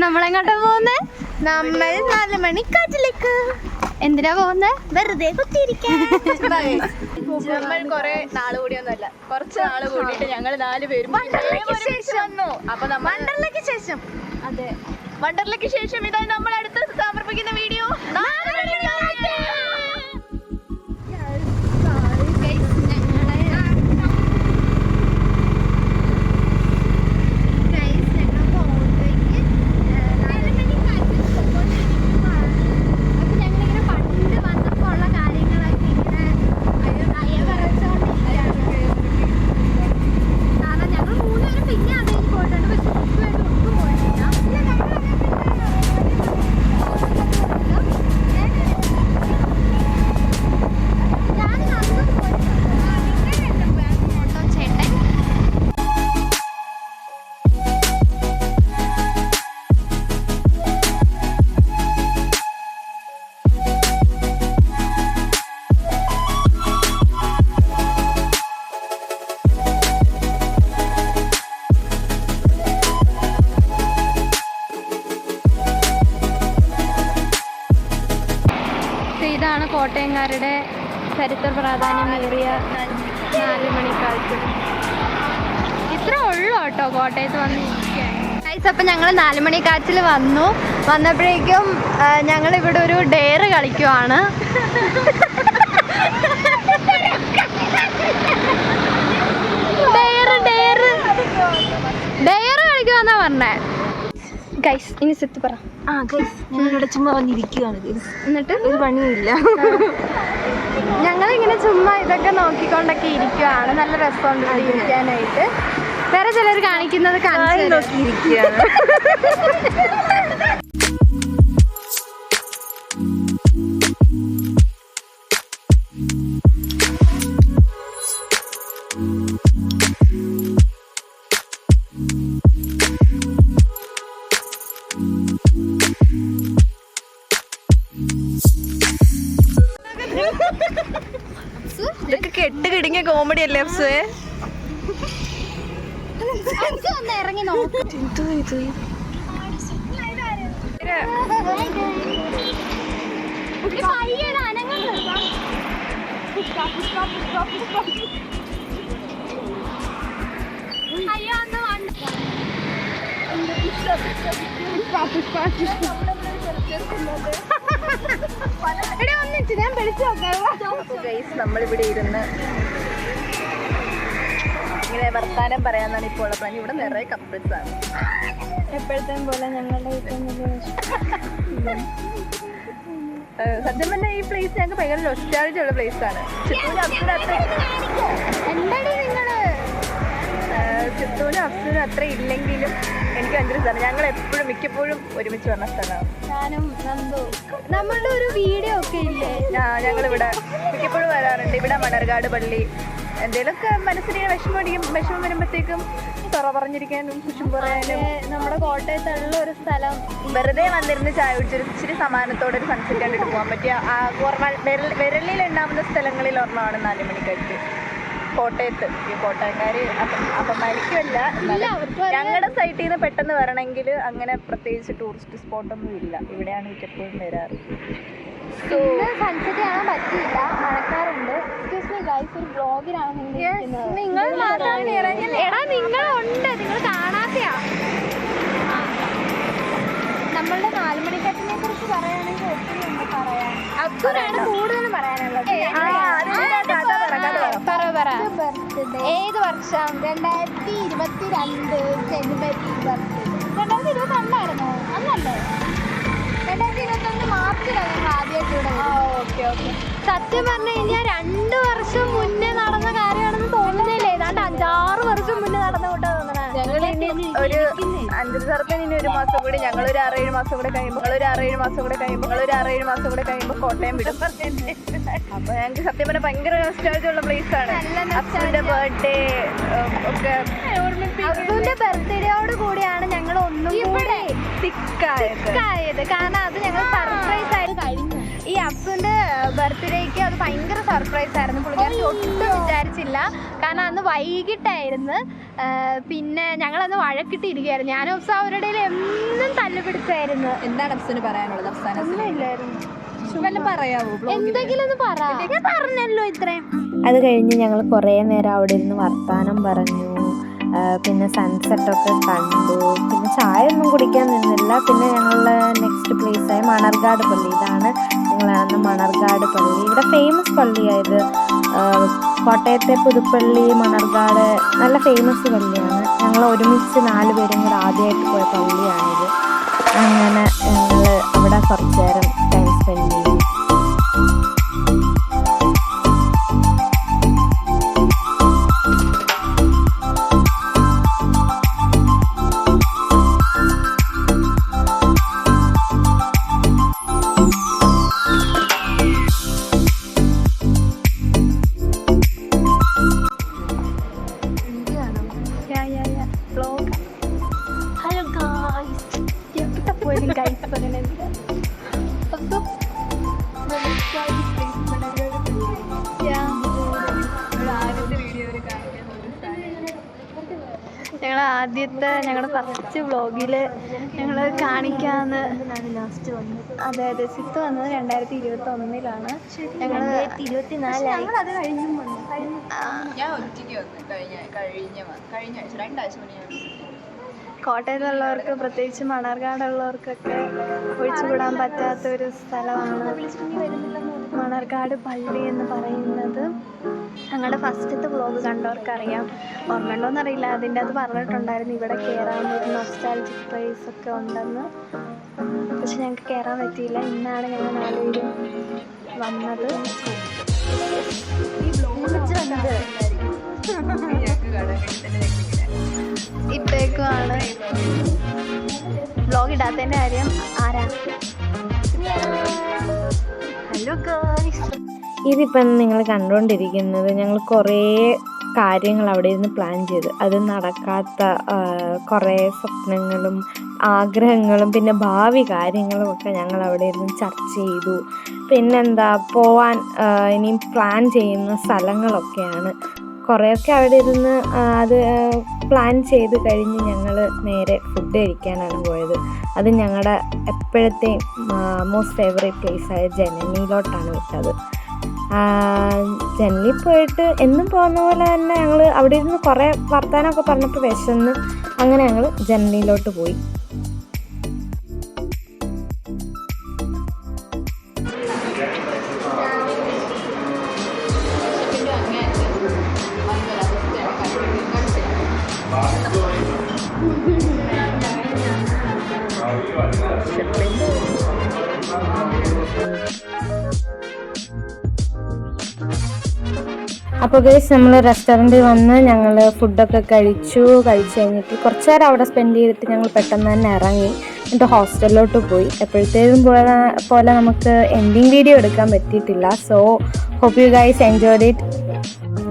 നമ്മളെങ്ങോട്ടാ പോകുന്നേ? നമ്മൾ 4 മണിക്കാട്ടിലേക്ക്. എന്തിനാ പോകുന്നേ? വെറുതെ കുത്തിയിരിക്കാൻ. നമ്മൾ കുറെ നാള് കൂടിയൊന്നുമല്ല, കുറച്ച് നാള് കൂടിയിട്ട് ഞങ്ങൾ 4 പേരും വന്നു. അപ്പൊ വണ്ടർലയ്ക്ക് ശേഷം അതെ, വണ്ടർലയ്ക്ക് ശേഷം ഇതായി നമ്മൾ അടുത്ത് സമർപ്പിക്കുന്ന വീഡിയോ. ഇതാണ് കോട്ടയംകാരുടെ ചരിത്ര പ്രാധാന്യമേറിയ 4 മണിക്കാലത്ത്. ഇത്ര ഉള്ളു കേട്ടോ കോട്ടയത്ത് വന്നിരിക്കാൻ. അപ്പം ഞങ്ങൾ 4 മണിക്കാച്ചിൽ വന്നപ്പോഴേക്കും ഞങ്ങൾ ഇവിടെ ഒരു ഡെയർ കളിക്കുവാണ്. ഡെയർ കളിക്കുവാന്നാ പറഞ്ഞേ. ഗൈസ് ഇനി സെറ്റ് പറ. ഞങ്ങളിവിടെ ചുമ്മാ വന്നിരിക്കുകയാണ്. എന്നിട്ട് ഒരു പണിയില്ല. ഞങ്ങളിങ്ങനെ ചുമ്മാ ഇതൊക്കെ നോക്കിക്കൊണ്ടൊക്കെ ഇരിക്കുവാണ്. നല്ല രസമുണ്ട് ഇരിക്കാനായിട്ട്. വേറെ ചിലർ കാണിക്കുന്നത് നോക്കിയിരിക്കുകയാണ്. ഇതൊക്കെ കെട്ട് കിടുങ്ങിയ കോമഡി അല്ലേ അപ്സുവേ? ഇറങ്ങി നോക്കും. നമ്മളിവിടെ ഇരുന്ന് ഇങ്ങനെ വർത്താനം പറയാന്നാണ് ഇപ്പോൾ ഉള്ള പ്ലാൻ. ഇവിടെ നിറയെ കപ്പിൾസ് ആണ്. എപ്പോഴത്തേം പോലെ ഞങ്ങളുടെ സത്യം പറഞ്ഞാൽ ഈ പ്ലേസ് ഞങ്ങൾക്ക് ഭയങ്കര നൊസ്റ്റാൾജി ഉള്ള പ്ലേസ് ആണ്. ചിത്തൂരും അത്ര ഇല്ലെങ്കിലും എനിക്ക് ഭയങ്കര ഇഷ്ടമാണ്. ഞങ്ങൾ എപ്പോഴും മിക്കപ്പോഴും ഒരുമിച്ച് വന്ന സ്ഥലമാണ്. ഞാനും നന്ദു നമ്മളുടെ ഒരു വീഡിയോ ഒക്കെ ഇല്ലേ, ഞങ്ങളിവിടെ മിക്കപ്പോഴും വരാറുണ്ട്. ഇവിടെ മണർകാട് പള്ളി എന്തെങ്കിലുമൊക്കെ മനസ്സിന് വിഷമം വരുമ്പോഴത്തേക്കും തുറ പറഞ്ഞിരിക്കാനും കുശും പറയാനും നമ്മുടെ കോട്ടയത്തുള്ള ഒരു സ്ഥലം. വെറുതെ വന്നിരുന്ന് ചായ കുടിച്ചൊരു ഇച്ചിരി സമാനത്തോടെ ഒരു സൺസെറ്റ് കണ്ടിട്ട് പോകാൻ പറ്റിയ വിരലിൽ ഉണ്ടാവുന്ന സ്ഥലങ്ങളിൽ ഒരെണ്ണമാണ് 4 മണിക്കാറ്റ് കോട്ടയത്ത്. ഈ കോട്ടയക്കാർ അപമാനിക്കുമല്ല, ഞങ്ങളുടെ സൈറ്റിൽ നിന്ന് പെട്ടെന്ന് വരണമെങ്കിൽ അങ്ങനെ പ്രത്യേകിച്ച് ടൂറിസ്റ്റ് സ്പോട്ടൊന്നും ഇല്ല. ഇവിടെയാണ് മിക്കപ്പോഴും വരാറ്. സൺസെറ്റ് കാണാൻ പറ്റിയില്ല, മഴക്കാറുണ്ട്. എക്സ്ക്യൂസ് മീ ഗൈസ്, ഒരു ബ്ലോഗിലാണ് നിങ്ങൾ നിങ്ങളുണ്ട്, നിങ്ങൾ കാണാതെയാ. നമ്മളുടെ 4 മണിക്കാറ്റിനെ കുറിച്ച് പറയുകയാണെങ്കിൽ ഒത്തിരി ഉണ്ട് പറയാൻ. അബ്ദുലാണ് കൂടുതലും പറയാനുള്ളത്. ഏത് വർഷം? 2022 ജനുവരി 2022 അന്നല്ലേ? 2021 മാർച്ചിലാണ് ആദ്യമായിട്ട്. ഓക്കെ. സത്യം പറഞ്ഞു കഴിഞ്ഞാൽ 2 വർഷം മുന്നേ നടന്ന കാര്യമാണെന്ന് തോന്നുന്നില്ലേ? ഏതാണ്ട് 5-6 വർഷം മുന്നേ നടന്ന കൂട്ടാ തോന്നണ. ഞങ്ങൾ ഇനി ഒരു 5 സ്ഥലത്തിന് ഇനി 1 മാസം കൂടി, ഞങ്ങളൊരു 6-7 മാസം കൂടെ കഴിയുമ്പോൾ കോട്ടയം വിടും. അപ്പൊ ഞങ്ങൾക്ക് സത്യം പറഞ്ഞാൽ ഭയങ്കര നൊസ്റ്റാൾജി ഉള്ള പ്ലേസ് ആണ്. അപ്പുവിന്റെ ബർത്ത്ഡേ ഒക്കെ, അപ്പുവിന്റെ ബർത്ത്ഡേയോട് കൂടിയാണ് ഞങ്ങൾ ഒന്നും കൂടെ തിക്കായത്. കാരണം അത് ഞങ്ങൾ സർപ്രൈസ് ആയിട്ട് കഴിഞ്ഞു. ഈ അപ്സുവിന്റെ ബർത്ത്ഡേക്ക് അത് ഭയങ്കര സർപ്രൈസ് ആയിരുന്നു. പുള്ളിക്കാരി ഒട്ടും വിചാരിച്ചില്ല. കാരണം അന്ന് വൈകിട്ടായിരുന്നു. പിന്നെ ഞങ്ങളന്ന് വഴക്കിട്ടിരിക്കുകയായിരുന്നു. ഞാനും അപ്സ അവരുടെ എന്നും തല്ലുപിടിച്ചായിരുന്നു. എന്താണ് അപ്സുവിന് പറയാനുള്ളത്? പറയാവോ? എന്തെങ്കിലും ഒന്ന് പറഞ്ഞല്ലോ ഇത്രയും. അത് കഴിഞ്ഞ് ഞങ്ങൾ കുറേ നേരം അവിടെ ഇരുന്ന് വർത്താനം പറഞ്ഞു. പിന്നെ സൺസെറ്റൊക്കെ കണ്ടു. പിന്നെ ചായ ഒന്നും കുടിക്കാൻ നിന്നില്ല. പിന്നെ ഞങ്ങളുടെ നെക്സ്റ്റ് പ്ലേസായ മണർകാട് പള്ളി. ഇതാണ് ഞങ്ങളാണ് മണർകാട് പള്ളി. ഇവിടെ ഫേമസ് പള്ളിയായത്. കോട്ടയത്തെ പുതുപ്പള്ളി, മണർകാട് നല്ല ഫേമസ് പള്ളിയാണ്. ഞങ്ങൾ ഒരുമിച്ച് 4 പേരും കൂടെ ആദ്യമായിട്ട് പോയ പള്ളിയാണിത്. അങ്ങനെ ഞങ്ങൾ അവിടെ കുറച്ച് നേരം ടൈം സ്പെൻഡ് ചെയ്തു. ഹലോ ഗായ്സ്, എവിടെ പോയാലും ഗൈസ് പറയണത്. ഞങ്ങളുടെ ഫസ്റ്റ് വ്ളോഗിൽ ഞങ്ങൾ കാണിക്കാന്ന് ലാസ്റ്റ് വന്നത്. അതെ സിത്ത് വന്നത് 2021 ഞങ്ങൾ 2024 അത് കഴിഞ്ഞും വന്നു. ഞാൻ ഒറ്റയ്ക്ക് വന്നു കഴിഞ്ഞ ആഴ്ച 2 ആഴ്ച മുന്നേ. കോട്ടയത്തുള്ളവർക്ക്, പ്രത്യേകിച്ച് മണർകാടുള്ളവർക്കൊക്കെ ഒഴിച്ചുകൂടാൻ പറ്റാത്തൊരു സ്ഥലമാണ് മണർകാട് പള്ളി എന്ന് പറയുന്നത്. ഞങ്ങളുടെ ഫസ്റ്റത്തെ വ്ളോഗ് കണ്ടവർക്കറിയാം. ഓർമ്മയുണ്ടോയെന്നറിയില്ല, അതിൻ്റെ അത് പറഞ്ഞിട്ടുണ്ടായിരുന്നു ഇവിടെ കയറാവുന്നൊരു നൊസ്റ്റാൾജിക് പ്ലേസ് ഒക്കെ ഉണ്ടെന്ന്. പക്ഷെ ഞങ്ങൾക്ക് കയറാൻ പറ്റിയില്ല. ഇന്നാണ് ഞങ്ങൾ 4 പേരും വന്നത്. ഇപ്പോഴേക്കുമാണ് വ്ളോഗ് ഇടാത്തതിൻ്റെ കാര്യം. ആരാ? Hello guys. ഇതിപ്പം നിങ്ങൾ കണ്ടുകൊണ്ടിരിക്കുന്നത് ഞങ്ങൾ കുറേ കാര്യങ്ങൾ അവിടെ ഇരുന്ന് പ്ലാൻ ചെയ്ത് അത് നടക്കാത്ത കുറേ സ്വപ്നങ്ങളും ആഗ്രഹങ്ങളും പിന്നെ ഭാവി കാര്യങ്ങളും ഒക്കെ ഞങ്ങൾ അവിടെ ഇരുന്ന് ചർച്ച ചെയ്തു. പിന്നെന്താ പോവാൻ ഇനിയും പ്ലാൻ ചെയ്യുന്ന സ്ഥലങ്ങളൊക്കെയാണ്. കുറേയൊക്കെ അവിടെ ഇരുന്ന് അത് പ്ലാൻ ചെയ്ത് കഴിഞ്ഞ് ഞങ്ങൾ നേരെ ഫുഡ് കഴിക്കാനാണ് പോയത്. അത് ഞങ്ങളുടെ എപ്പോഴത്തെയും മോസ്റ്റ് ഫേവറേറ്റ് പ്ലേസായ ജനനിയിലോട്ടാണ് വിട്ടത്. ജനലിൽ പോയിട്ട് എന്നും പോകുന്ന പോലെ തന്നെ ഞങ്ങൾ അവിടെ ഇരുന്ന് കുറേ വർത്താനമൊക്കെ പറഞ്ഞപ്പോൾ വിശന്ന് അങ്ങനെ ഞങ്ങൾ ജനലിലോട്ട് പോയി. അപ്പോൾ ഗൈസ് നമ്മൾ റെസ്റ്റോറൻറ്റിൽ വന്ന് ഞങ്ങൾ ഫുഡൊക്കെ കഴിച്ചു കഴിഞ്ഞിട്ട് കുറച്ച് നേരം അവിടെ സ്പെൻഡ് ചെയ്തിട്ട് ഞങ്ങൾ പെട്ടെന്ന് തന്നെ ഇറങ്ങി. എന്നിട്ട് ഹോസ്റ്റലിലോട്ട് പോയി. എപ്പോഴത്തേക്കും പോലെ നമുക്ക് എൻഡിങ് വീഡിയോ എടുക്കാൻ പറ്റിയിട്ടില്ല. So hope you guys enjoyed it.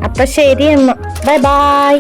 അപ്പോൾ ശരി, ബൈ ബൈ.